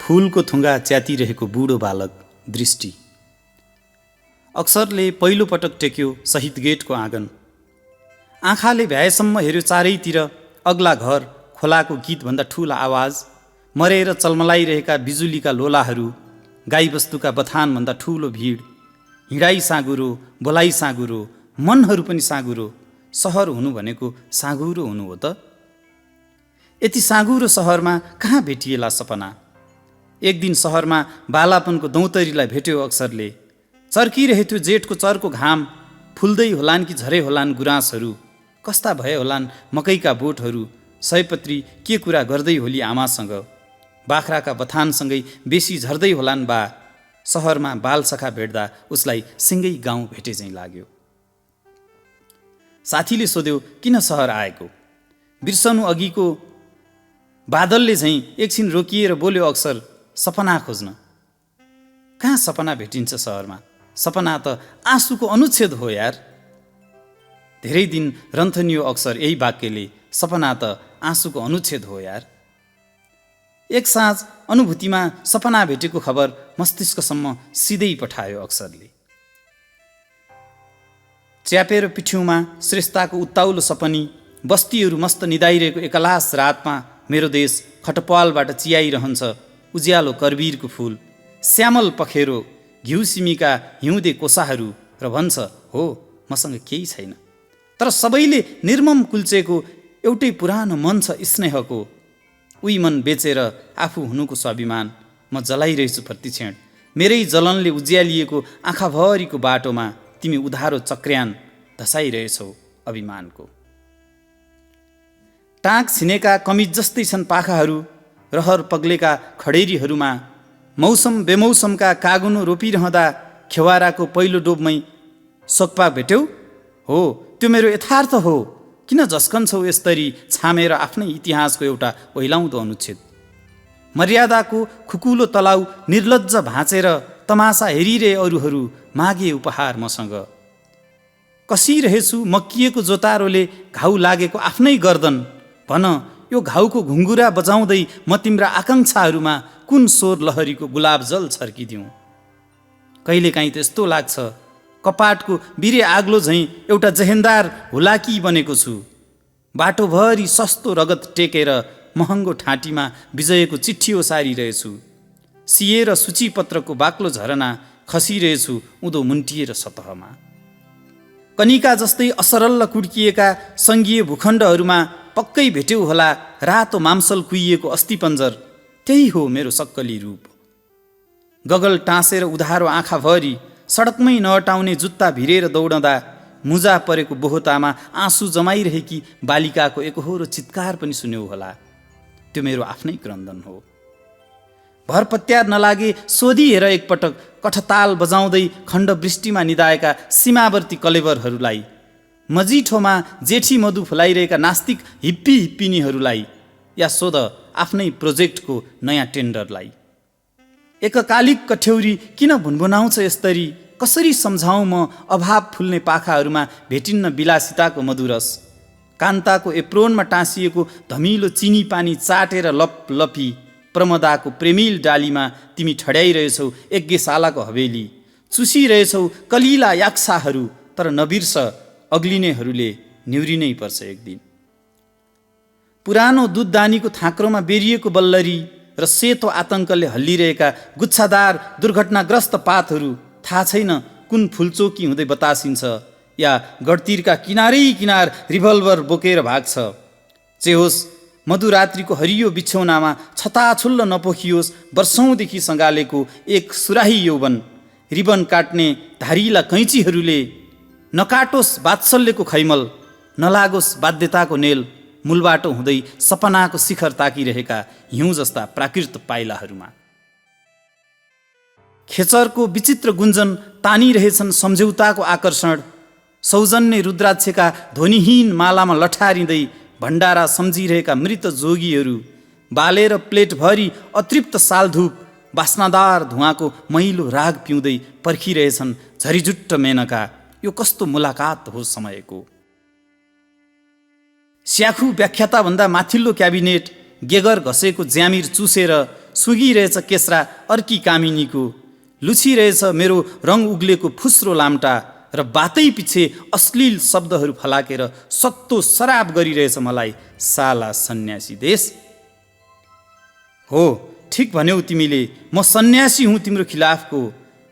फूलको थुङ्गा च्यातिरहेको बुढो बालक दृष्टि। अक्षरले पहिलो पटक टेक्यो शहीद गेटको आँगन। आँखाले भ्याएसम्म हेऱ्यो चारैतिर, अग्ला घर, खोलाको गीतभन्दा ठुला आवाज, मरेर चलमलाइरहेका बिजुलीका लोलाहरू, गाईबस्तुका बथानभन्दा ठुलो भिड, हिँडाइ साँगुरो, बोलाइ साँगुरो, मनहरू पनि साँगुरो। सहर हुनु भनेको साँगुरो हुनु हो त। यति साँगुरो सहरमा कहाँ भेटिएला सपना। एक दिन सहरमा बालापनको दौतरीलाई भेट्यो अक्षरले। चर्किरहेथ्यो जेठको चर्को घाम, फुल्दै होलान् कि झरे होलान् गुराँसहरू, कस्ता भए होलान् मकैका बोटहरू, सयपत्री के कुरा गर्दै होली आमासँग, बाख्राका बथानसँगै बेसी झर्दै होलान् बा। सहरमा बालसखा भेट्दा उसलाई सिँगै गाउँ भेटे चाहिँ लाग्यो। साथीले सोध्यो किन सहर आएको। बिर्सनु अघिको बादलले झैँ एकछिन रोकिएर बोल्यो अक्षर, सपना खोज्न। कहाँ सपना भेटिन्छ सहरमा। सपना त आँसुको अनुच्छेद हो यार। धेरै दिन रन्थनियो अक्षर यही वाक्यले, सपना त आँसुको अनुच्छेद हो यार। एक साँझ अनुभूतिमा सपना भेटेको खबर मस्तिष्कसम्म सिधै पठायो अक्षरले। च्यापेर पिठ्यौमा श्रेष्ठताको उत्ताउलो सपनी, बस्तीहरू मस्त निदाइरहेको एकलास रातमा मेरो देश खटपालबाट चियाइरहन्छ उज्यालो करवीरको फूल, श्यामल पखेरो, घिउ सिमीका हिउँदे कोसाहरू, र भन्छ हो मसँग केही छैन, तर सबैले निर्मम कुल्चेको एउटै पुरानो मन छ स्नेहको। उही मन बेचेर आफू हुनुको स्वाभिमान म जलाइरहेछु प्रतिक्षण। मेरै जलनले उज्यालिएको आँखाभरिको बाटोमा तिमी उधारो चक्र्यान धसाइरहेछौ अभिमानको। टाँक छिनेका कमिज जस्तै छन् पाखाहरू, रहर पग्लेका खडेरीहरूमा, मौसम बेमौसमका कागुनो रोपिरहँदा खेवाराको पहिलो डोबमै सोक्पा भेट्यौ। हो त्यो मेरो यथार्थ हो। किन झस्कन्छौ यसरी छामेर आफ्नै इतिहासको एउटा ओइलाउँदो अनुच्छेद। मर्यादाको खुकुलो तलाउ निर्लज्ज भाँचेर तमासा हेरिरहे अरूहरू मागे उपहार मसँग। कसिरहेछु मक्किएको जोतारोले घाउ लागेको आफ्नै गर्दन। भन यो घाउको घुङ्गुरा बजाउँदै म तिम्रा आकाङ्क्षाहरूमा कुन स्वर लहरीको गुलाब जल छर्किदिउँ। कहिलेकाहीँ त यस्तो लाग्छ कपाटको बिरे आग्लो झैँ एउटा जहेन्दार हुलाकी बनेको छु। बाटोभरि सस्तो रगत टेकेर महँगो ठाँटीमा विजयको चिठी ओसारिरहेछु। सिएर सूचीपत्रको बाक्लो झरना खसिरहेछु उँधो मुन्टिएर सतहमा। कनिका जस्तै असरल्ल कुड्किएका सङ्घीय भूखण्डहरूमा पक्कै भेट्यौ होला रातो माम्सल कुइएको अस्थिपञ्जर। त्यही हो मेरो सक्कली रूप। गगल टाँसेर उधारो आँखाभरि सडकमै नअटाउने जुत्ता भिरेर दौडँदा मुजा परेको बोहतामा आँसु जमाइरहेकी बालिकाको एकहोरो चित्कार पनि सुन्यौ होला। त्यो मेरो आफ्नै क्रन्दन हो। भरपत्यार नलागे सोधी हेर एकपटक कठताल बजाउँदै खण्डवृष्टिमा निदाएका सीमावर्ती कलेवरहरूलाई, मजिठोमा जेठी मधु फुलाइरहेका नास्तिक हिप्पीनिहरूलाई, या सोध आफ्नै प्रोजेक्टको नयाँ टेन्डरलाई। एककालिक कठ्यौरी किन भुनभुनाउँछ यसरी। कसरी सम्झाउँ म अभाव फुल्ने पाखाहरूमा भेटिन्न विलासिताको मधुरस। कान्ताको एप्रोनमा टाँसिएको धमिलो चिनी पानी चाटेर लपलपी प्रमदाको प्रेमिल डालीमा तिमी ठड्याइरहेछौ यज्ञशालाको हवेली। चुसिरहेछौ कलिला याक्साहरू, तर नबिर्स अग्लिनेहरूले निहुरिनै पर्छ एक दिन। पुरानो दुधदानीको थाक्रोमा बेरिएको बल्लरी र सेतो आतङ्कले हल्लिरहेका गुच्छादार दुर्घटनाग्रस्त पातहरू, थाहा छैन कुन फुलचोकी हुँदै बतासिन्छ या गडतिरका किनारै किनार रिभल्भर बोकेर भाग्छ। जे होस् मधुरात्रिको हरियो बिछौनामा छताछुल्ल नपोखियोस् वर्षौँदेखि सँगालेको एक सुराही यौवन। रिबन काट्ने धारिला कैँचीहरूले नकाटोस् वात्सल्यको खैमल, नलागोस् बाध्यताको नेल। मूलबाटो हुँदै सपनाको शिखर ताकिरहेका हिउँ जस्ता प्राकृत पाइलाहरूमा खेचरको विचित्र गुन्जन तानिरहेछन् सम्झौताको आकर्षण। सौजन्य रुद्राक्षका ध्वनिहीन मालामा लठारिँदै भण्डारा सम्झिरहेका मृत जोगीहरू, बालेर प्लेटभरि अतृप्त सालधुप बास्नादार धुवाको मैलो राग पिउँदै पर्खिरहेछन् झरिझुट्ट मेनका। यो कस्तो मुलाकात हो समयको। स्याखु व्याख्याताभन्दा माथिल्लो क्याबिनेट गेगर घसेको ज्यामिर चुसेर सुगिरहेछ केस्रा अर्की कामिनीको, लुछिरहेछ मेरो रङ उग्लेको फुस्रो लाम्टा र बातै पछि अश्लील शब्दहरू फलाकेर सक्तो शराब गरिरहेछ मलाई साला सन्यासी देश। हो, ठिक भन्यौ तिमीले, म सन्यासी हुँ तिम्रो खिलाफको।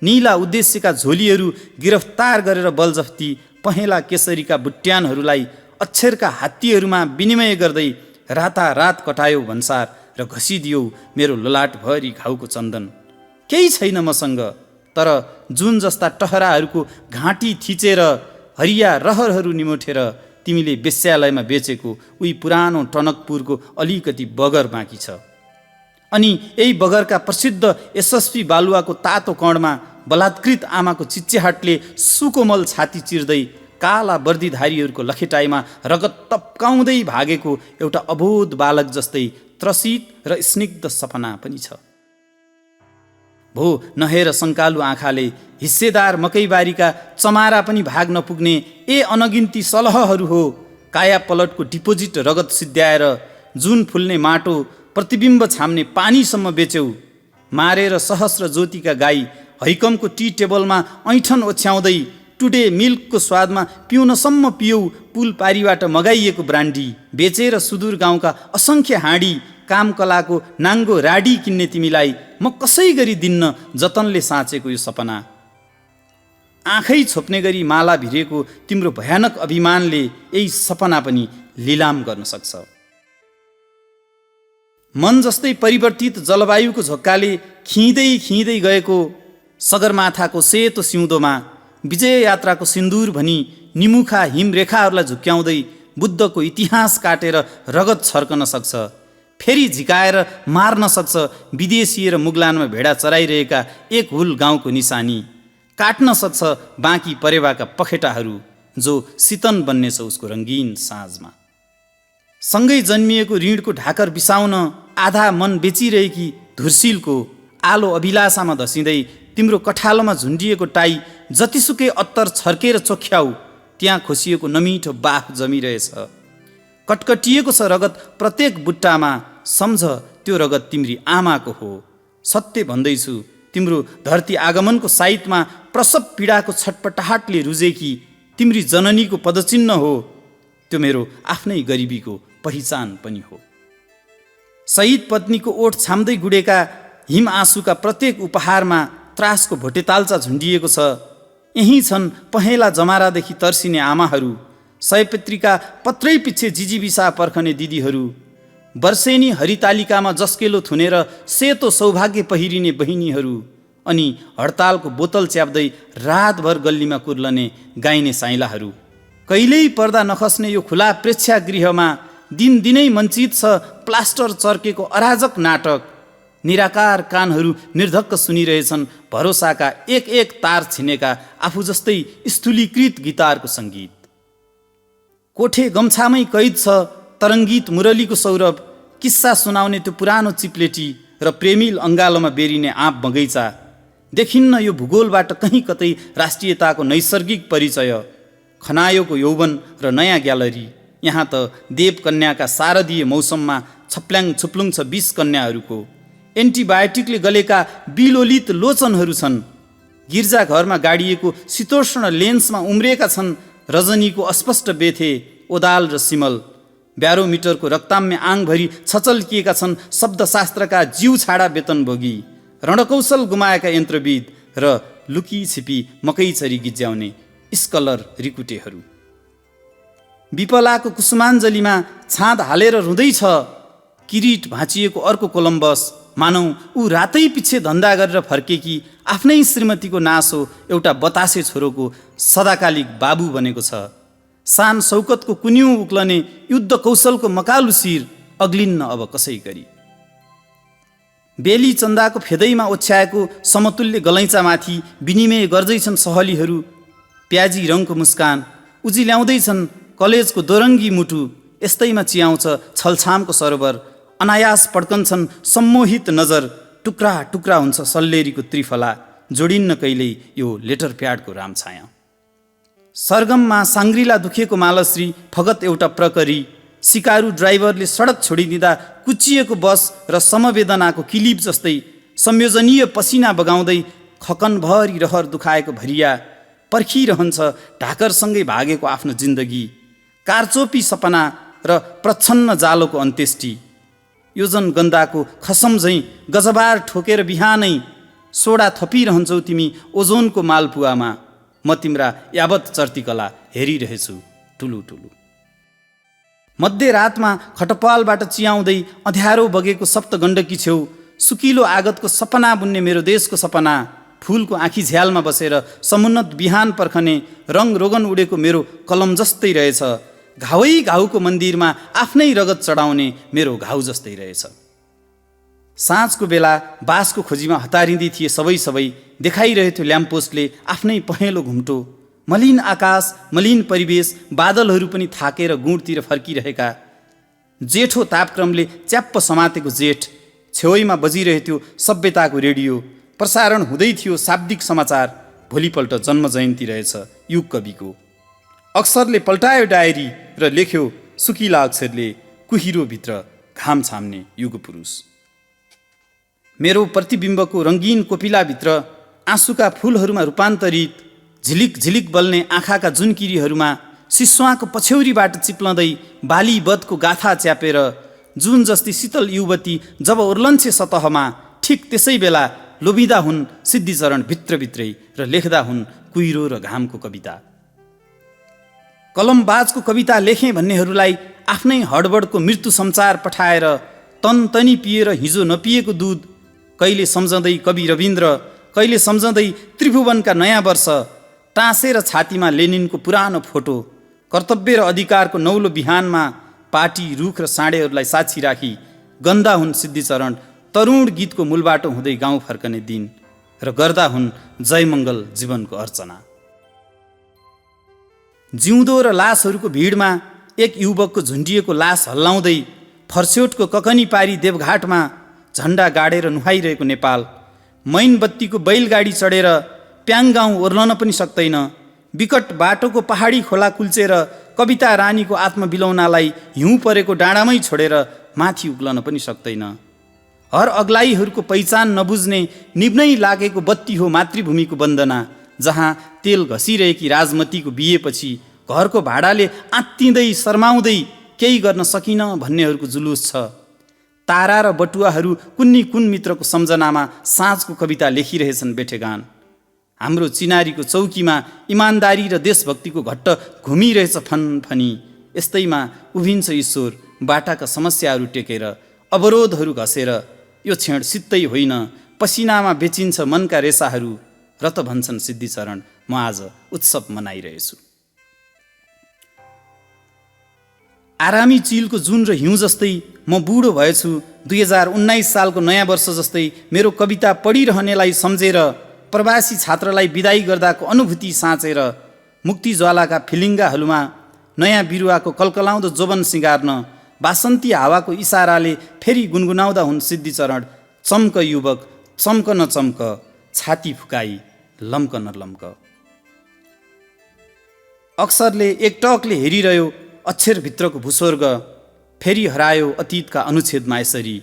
नीला उद्देश्यका झोलीहरू गिरफ्तार गरेर बलजफ्ती पहेँला केसरीका बुट्यानहरूलाई अक्षरका हात्तीहरूमा विनिमय गर्दै रातारात कटायो भन्सार र घसिदियो मेरो ललाटभरि घाउको चन्दन। केही छैन मसँग, तर जुन जस्ता टहराहरूको घाँटी थिचेर हरिया रहरहरू निमोठेर तिमीले वेश्यालयमा बेचेको उही पुरानो टनकपुरको अलिकति बगर बाँकी छ। अनि यही बगरका प्रसिद्ध यशस्वी बालुवाको तातो कणमा बलात्कृत आमाको चिच्चेहाटले सुकोमल छाती चिर्दै काला वर्दीधारीहरूको लखेटाइमा रगत टप्काउँदै भागेको एउटा अबोध बालक जस्तै त्रसित र स्निग्ध सपना पनि छ। भो नहेर सङ्कालु आँखाले हिस्सेदार मकैबारीका चमारा पनि भाग नपुग्ने ए अनगिन्ती सलहहरू हो। काया पलटको डिपोजिट रगत सिद्ध्याएर जुन फुल्ने माटो प्रतिबिम्ब छाम्ने पानीसम्म बेच्यौ। मारेर सहस्र ज्योतिका गाई हैकमको टी टेबलमा ऐठन ओछ्याउँदै टुडे मिल्कको स्वादमा पिउनसम्म पियौ पुल पारीबाट मगाइएको ब्रान्डी। बेचेर सुदूर गाउँका असङ्ख्य हाँडी कामकलाको नाङ्गो राडी किन्ने तिमीलाई म कसै गरी दिन्न जतनले साँचेको यो सपना। आँखै छोप्ने गरी माला भिरेको तिम्रो भयानक अभिमानले यही सपना पनि लिलाम गर्न सक्छ। मन जस्तै परिवर्तित जलवायुको झोक्काले खिँदै खिँदै गएको सगरमाथाको सेतो सिउँदोमा विजय यात्राको सिन्दूर भनी निमुखा हिमरेखाहरूलाई झुक्क्याउँदै बुद्धको इतिहास काटेर रगत छर्कन सक्छ। फेरि झिकाएर मार्न सक्छ विदेशी र मुगलानमा भेडा चराइरहेका एक हुल गाउँको निशानी। काट्न सक्छ बाँकी परेवाका पखेटाहरू जो सितन बन्नेछ उसको रङ्गीन साँझमा। सँगै जन्मिएको ऋणको ढाकर बिसाउन आधा मन बेचिरहेकी धुर्सिलको आलो अभिलाषामा धसिँदै तिम्रो कठालोमा झुन्डिएको टाई जतिसुकै अत्तर छर्केर चोख्याउ त्यहाँ खोसिएको नमिठो बाफ जमिरहेछ। कटकटिएको छ रगत प्रत्येक बुट्टामा, सम्झ त्यो रगत तिम्री आमाको हो। सत्य भन्दैछु, तिम्रो धरती आगमनको साइतमा प्रसव पीडाको छटपटाहटले रुजेकी तिम्री जननीको पदचिन्ह हो। त्यो मेरो आफ्नै गरिबीको पहिचान पनि हो। शहीद पत्नीको ओठ छाम्दै गुडेका हिम आँसुका प्रत्येक उपहारमा त्रासको भोटेताल्चा झुन्डिएको छ। यही छन् पहेँला जमारादेखि तर्सिने आमाहरू, सयपत्रिका पत्रै पिच्छे जिजीबिसा पर्खने दिदीहरू, वर्षेनी हरितालिकामा जस्केलो थुनेर सेतो सौभाग्य पहिरिने बहिनीहरू, अनि हडतालको बोतल च्याप्दै रातभर गल्लीमा कुर्लने गाइने साइलाहरू। कहिल्यै पर्दा नखस्ने यो खुला प्रेक्षागृहमा दिनदिनै मञ्चित छ प्लास्टर चर्केको अराजक नाटक। निराकार कानहरू निर्धक्क सुनिरहेछन् भरोसाका एक एक तार छिनेका आफू जस्तै स्थूलीकृत गिटारको सङ्गीत। कोठे गम्छामै कैद छ तरङ्गित मुरलीको सौरभ, किस्सा सुनाउने त्यो पुरानो चिप्लेटी र प्रेमिल अङ्गालोमा बेरिने आँप बगैँचा। देखिन्न यो भूगोलबाट कहीँ कतै राष्ट्रियताको नैसर्गिक परिचय। खनायोको यौवन र नयाँ ग्यालरी। यहाँ त देवकन्याका शारदीय मौसममा छप्ल्याङ छुप्लुङ छ 20 कन्याहरूको। एन्टिबायोटिकले गलेका बिलोलित लोचनहरू छन्। गिर्जाघरमा गाडिएको शीतोष्ण लेन्समा उम्रिएका छन् रजनीको अस्पष्ट बेथे ओदाल र सिमल। ब्यारोमिटरको रक्ताम्य आङभरि छचल्किएका छन् शब्दशास्त्रका जिउ छाडा वेतनभोगी, रणकौशल गुमाएका यन्त्रविद र लुकी छिपी मकैचरी गिज्याउने स्कलर रिकुटेहरू। विपलाको कुसुमाञ्जलीमा छाँद हालेर रुँदैछ किरीट भाँचिएको अर्को कोलम्बस। मानौ ऊ रातै पिच्छे धन्दा गरेर फर्केकी आफ्नै श्रीमतीको नासो एउटा बतासे छोरोको सदाकालिक बाबु बनेको छ। सान शौकतको कुन्यु उक्लने युद्ध कौशलको मकालु शिर अग्लिन्न अब कसै गरी। बेली चन्दाको फेदैमा ओछ्याएको समतुल्य गलैँचामाथि विनिमय गर्दैछन् सहेलीहरू। प्याजी रङको मुस्कान उजिल्याउँदैछन् कलेजको दोरङ्गी मुटु। यस्तैमा चियाउँछ छलछामको सरोवर। अनायास पड्कन्छन् सम्मोहित नजर। टुक्रा टुक्रा हुन्छ सल्लेरीको त्रिफला। जोडिन्न कहिल्यै यो लेटर प्याडको रामछाया। सरगममा साङ्ग्रिला दुखेको मालश्री फगत एउटा प्रकरी। सिकारु ड्राइभरले सडक छोडिदिँदा कुचिएको बस र समवेदनाको किलिप जस्तै संयोजनीय पसिना बगाउँदै खकनभरि रहर दुखाएको भरिया पर्खिरहन्छ ढाकरसँगै भागेको आफ्नो जिन्दगी, कारचोपी सपना र प्रच्छन्न जालोको अन्त्येष्टि। योजन गन्दाको खसम झैँ गजबार ठोकेर बिहानै सोडा थपिरहन्छौ तिमी ओजोनको मालपुवामा। म तिम्रा यावत चर्तीकला हेरिरहेछु ठुलु ठुलु। मध्यरातमा खटपालबाट चियाउँदै अँध्यारो बगेको सप्तगण्डकी छेउ सुकिलो आगतको सपना बुन्ने मेरो देशको सपना, फुलको आँखी झ्यालमा बसेर समुन्नत बिहान पर्खने रङ रोगन उडेको मेरो कलम जस्तै रहेछ। घाउै घाउको मन्दिरमा आफ्नै रगत चढाउने मेरो घाउ जस्तै रहेछ। साँझको बेला बाँसको खोजीमा हतारिँदै थिए सबै देखाइरहेथ्यो ल्याम्पपोस्टले आफ्नै पहेँलो घुम्टो। मलिन आकाश, मलिन परिवेश, बादलहरू पनि थाकेर गुणतिर फर्किरहेका। जेठो तापक्रमले च्याप्प समातेको जेठ, छेउमा बजिरहेथ्यो सभ्यताको रेडियो। प्रसारण हुँदै थियो शाब्दिक समाचार। भोलिपल्ट जन्म जयन्ती रहेछ युग कविको। अक्षरले पल्टायो डायरी र लेख्यो सुकिला अक्षरले, कुहिरोभित्र घाम छाम्ने युग पुरुष। मेरो प्रतिबिम्बको रङ्गीन कोपिलाभित्र आँसुका फुलहरूमा रूपान्तरित झिलिक झिलिक बल्ने आँखाका जुनकिरीहरूमा सिस्वाको पछ्यौरीबाट चिप्लँदै बालीबधको गाथा च्यापेर जुन जस्ती शीतल युवती जब उर्लन्छे सतहमा, ठिक त्यसै बेला लोभिँदा हुन् सिद्धिचरण भित्रभित्रै र लेख्दा हुन् कुहिरो र घामको कविता। कलमबाजको कविता लेखेँ भन्नेहरूलाई आफ्नै हडबडको मृत्यु समाचार पठाएर तनतनी पिएर हिजो नपिएको दुध, कहिले सम्झँदै कवि रविन्द्र, कहिले सम्झँदै त्रिभुवनका नयाँ वर्ष, टाँसेर छातीमा लेनिनको पुरानो फोटो, कर्तव्य र अधिकारको नौलो बिहानमा पार्टी रुख र साँडेहरूलाई साक्षी राखी गन्दा हुन् सिद्धिचरण तरुण गीतको मूलबाटो हुँदै गाउँ फर्कने दिन र गर्दा हुन् जयमङ्गल जीवनको अर्चना। जिउँदो र लासहरूको भिडमा एक युवकको झुन्डिएको लास हल्लाउँदै फर्स्योटको ककनी पारी देवघाटमा झन्डा गाडेर नुहाइरहेको नेपाल। मैनबत्तीको बैलगाडी चढेर प्याङ गाउँ ओर्लन पनि सक्दैन। विकट बाटोको पहाडी खोला कुल्चेर कविता रानीको आत्मबिलौनालाई हिउँ परेको डाँडामै छोडेर माथि उक्लन पनि सक्दैन। हर अग्लाइहरूको पहिचान नबुझ्ने निब्नै लागेको बत्ती हो मातृभूमिको वन्दना, जहाँ तेल घसिरहेकी राजमतीको बिहेपछि घरको भाडाले आत्तिँदै शर्माउँदै केही गर्न सकिन भन्नेहरूको जुलुस छ। तारा र बटुवाहरू कुन्नी कुन मित्रको सम्झनामा साँझको कविता लेखिरहेछन् बेठेगान। हाम्रो चिनारीको चौकीमा इमान्दारी र देशभक्तिको घट्ट घुमिरहेछ फनफनी। यस्तैमा उभिन्छ ईश्वर बाटाका समस्याहरू टेकेर, अवरोधहरू घसेर। यो क्षण सित्तै होइन, पसिनामा बेचिन्छ मनका रेसाहरू। र त भन्छन् सिद्धिचरण, म आज उत्सव मनाइरहेछु। आरामी चिलको जुन र हिउँ जस्तै म बुढो भएछु। 2019 सालको नयाँ वर्ष जस्तै मेरो कविता पढिरहनेलाई सम्झेर, प्रवासी छात्रलाई बिदाई गर्दाको अनुभूति साँचेर, मुक्ति ज्वालाका फिलिङ्गाहरूमा नयाँ बिरुवाको कलकलाउँदो जोबन सिँगार्न वासन्ती हावाको इसाराले फेरि गुनगुनाउँदा हुन् सिद्धिचरण, चम्क युवक चम्क नचम्क, छाती फुकाई लम्क नलम्क। अक्षरले एकटकले हेरिरह्यो अक्षरभित्रको भूस्वर्ग, फेरि हरायो अतीतका अनुच्छेदमा यसरी।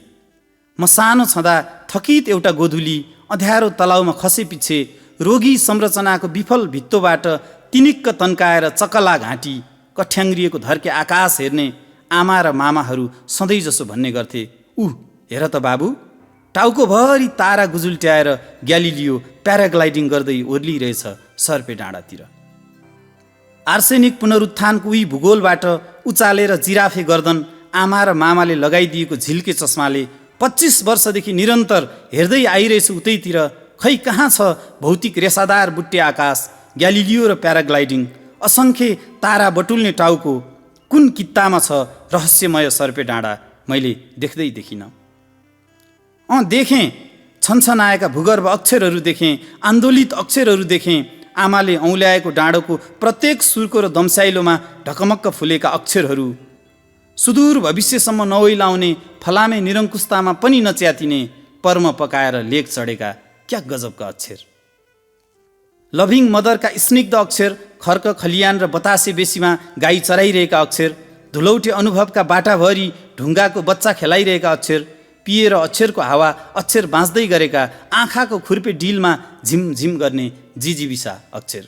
म सानो छँदा थकित एउटा गोधुली अँध्यारो तलाउमा खसेपिच्छे रोगी संरचनाको विफल भित्तोबाट तिनिक्क तन्काएर चकला घाँटी कठ्याङ्ग्रिएको धर्के आकाश हेर्ने आमा र मामाहरू सधैँ जसो भन्ने गर्थे, हेर त बाबु, टाउकोभरि तारा गुजुल्ट्याएर ग्यालिलियो प्याराग्लाइडिङ गर्दै ओर्लिरहेछ सर्पे डाँडातिर। आर्सेनिक पुनरुत्थानको उही भूगोलबाट उचालेर जिराफे गर्दन आमा र मामाले लगाइदिएको झिल्के चस्माले 25 वर्षदेखि निरन्तर हेर्दै आइरहेछु उतैतिर। खै कहाँ छ भौतिक रेसादार बुट्टे आकाश, ग्यालिलियो र प्याराग्लाइडिङ, असङ्ख्य तारा बटुल्ने टाउको? कुन कित्तामा छ रहस्यमय सर्पे डाँडा? मैले देख्दै देखिनँ। देखेँ, छनछनाएका भूगर्भ अक्षरहरू देखेँ, आन्दोलित अक्षरहरू देखेँ। आमाले औँल्याएको डाँडोको प्रत्येक सुर्को र दम्स्याइलोमा ढकमक्क फुलेका अक्षरहरू, सुदूर भविष्यसम्म नओइलाउने फलामे निरङ्कुशतामा पनि नच्यातिने पर्म पकाएर लेख चढेका क्या गजबका अक्षर। लभिङ मदरका स्निग्ध अक्षर, खर्क खलियान र बतासे बेसीमा गाई चराइरहेका अक्षर, धुलौटे अनुभवका बाटाभरि ढुङ्गाको बच्चा खेलाइरहेका अक्षर, पिएर अक्षरको हावा अक्षर बाँच्दै गरेका आँखाको खुर्पे डिलमा झिमझिम गर्ने जिजिबिसा अक्षर,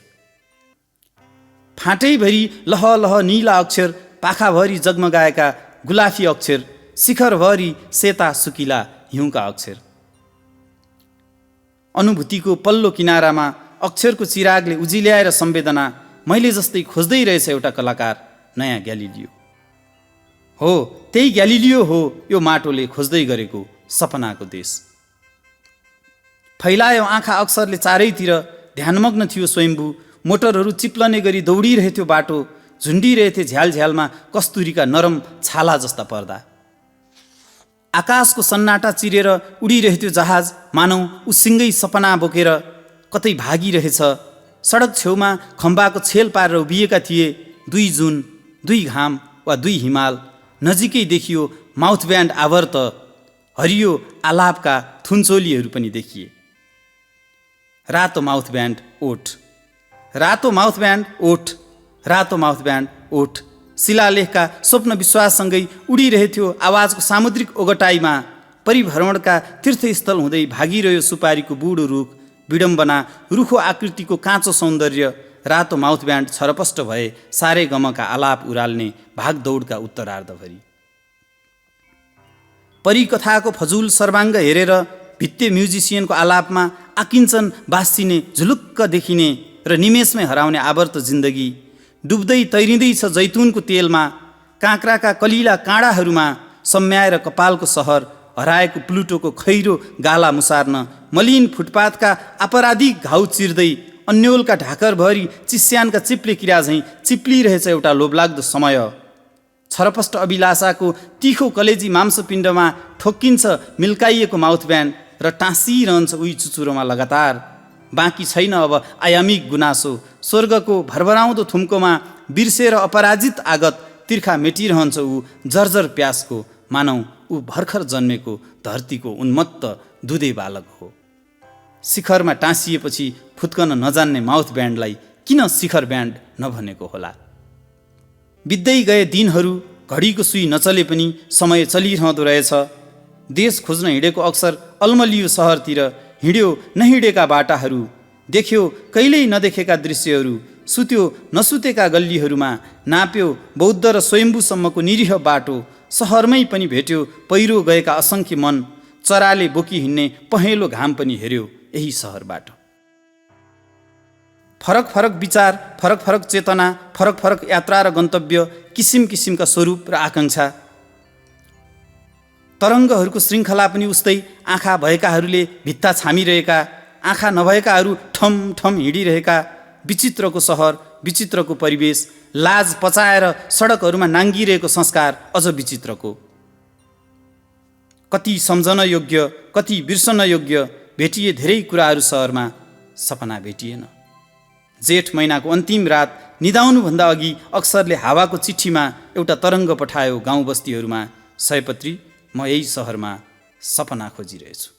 फाँटैभरि लह लह निला अक्षर, पाखाभरि जगमगाएका गुलाफी अक्षर, शिखरभरि सेता सुकिला हिउँका अक्षर। अनुभूतिको पल्लो किनारामा अक्षरको चिरागले उजिल्याएर सम्वेदना मैले जस्तै खोज्दै रहेछ एउटा कलाकार, नयाँ ग्यालिलियो। हो, त्यही ग्यालिलियो हो यो माटोले खोज्दै गरेको सपनाको देश। फैलायो आँखा अक्षरले चारैतिर, ध्यानमग्न थियो स्वयम्भू, मोटरहरू चिप्लने गरी दौडिरहेथ्यो बाटो, झुन्डिरहेथे झ्यालझ्यालमा कस्तुरीका नरम छाला जस्ता पर्दा। आकाशको सन्नाटा चिरेर उडिरहेथ्यो जहाज, मानौ उसिङ्गै सपना बोकेर कतै भागिरहेछ। सडक छेउमा खम्बाको छेल पारेर उभिएका थिए 2 जुन, 2 घाम वा 2 हिमाल। नजिकै देखियो माउथ ब्यान्ड आवर्त, हरियो आलापका थुन्चोलीहरू पनि देखिए। रातो माउथ ब्यान्ड ओठ, रातो माउथ ब्यान्ड ओठ, रातो माउथ ब्यान्ड ओठ। शिलालेखका स्वप्न विश्वाससँगै उडिरहेथ्यो आवाजको सामुद्रिक ओगटाइमा। परिभ्रमणका तीर्थस्थल हुँदै भागिरह्यो सुपारीको बुढो रुख, विडम्बना रुखो आकृतिको काँचो सौन्दर्य। रातो माउथ ब्यान्ड छरपष्ट भए सारे गमका आलाप उराल्ने भागदौडका उत्तरार्धभरि। परिकथाको फजुल सर्वाङ्ग हेरेर भित्ते म्युजिसियनको आलापमा आकिञ्चन बाँचिने, झुलुक्क देखिने र निमेषमै हराउने आवर्त जिन्दगी। डुब्दै तैरिँदैछ जैतुनको तेलमा, काँक्राका कलिला काँडाहरूमा सम्याएर कपालको सहर। हराएको प्लुटोको खैरो गाला मुसार्न मलिन फुटपाथका अपराधिक घाउ चिर्दै अन्यलका ढाकरभरि चिस्यानका चिप्ले किरा झैँ चिप्लिरहेछ एउटा लोभलाग्दो समय। छरपष्ट अभिलाषाको तिखो कलेजी मांसपिण्डमा ठोक्किन्छ मिल्काइएको माउथ ब्यान्ड र टाँसिरहन्छ उही चुचुरोमा लगातार। बाँकी छैन अब आयामिक गुनासो, स्वर्गको भरभराउँदो थुम्कोमा बिर्सेर अपराजित आगत तिर्खा मेटिरहन्छ ऊ जर्जर प्यासको, मानौ ऊ भर्खर जन्मेको धरतीको उन्मत्त दुधे बालक हो। शिखरमा टाँसिएपछि फुत्कन नजान्ने माउथ ब्यान्डलाई किन शिखर ब्यान्ड नभनेको होला? बित्दै गए दिनहरू, घडीको सुई नचले पनि समय चलिरहँदो रहेछ। देश खोज्न हिँडेको अक्सर अल्मलियो सहरतिर, हिँड्यो नहिँडेका बाटाहरू, देख्यो कहिल्यै नदेखेका दृश्यहरू, सुत्यो नसुतेका गल्लीहरूमा, नाप्यो बौद्ध र स्वयम्भूसम्मको निरीह बाटो। सहरमै पनि भेट्यो पहिरो गएका असङ्ख्य मन, चराले बोकी हिँड्ने पहेँलो घाम पनि हेऱ्यो यही सहरबाट। फरक फरक विचार, फरक फरक चेतना, फरक फरक यात्रा र गन्तव्य, किसिम किसिमका स्वरूप र आकाङ्क्षा। तरङ्गहरूको श्रृङ्खला पनि उस्तै। आँखा भएकाहरूले भित्ता छामिरहेका, आँखा नभएकाहरू ठम ठम हिँडिरहेका। विचित्रको सहर, विचित्रको परिवेश, लाज पचाएर सडकहरूमा नाङ्गिरहेको संस्कार अझ विचित्रको। कति सम्झन योग्य, कति बिर्सन योग्य भेटिए धेरै कुराहरू सहरमा, सपना भेटिएन। जेठ महिनाको अन्तिम रात निदाउनुभन्दा अघि अक्षरले हावाको चिठीमा एउटा तरङ्ग पठायो गाउँ बस्तीहरूमा, सयपत्री म यही सहरमा सपना खोजिरहेछु।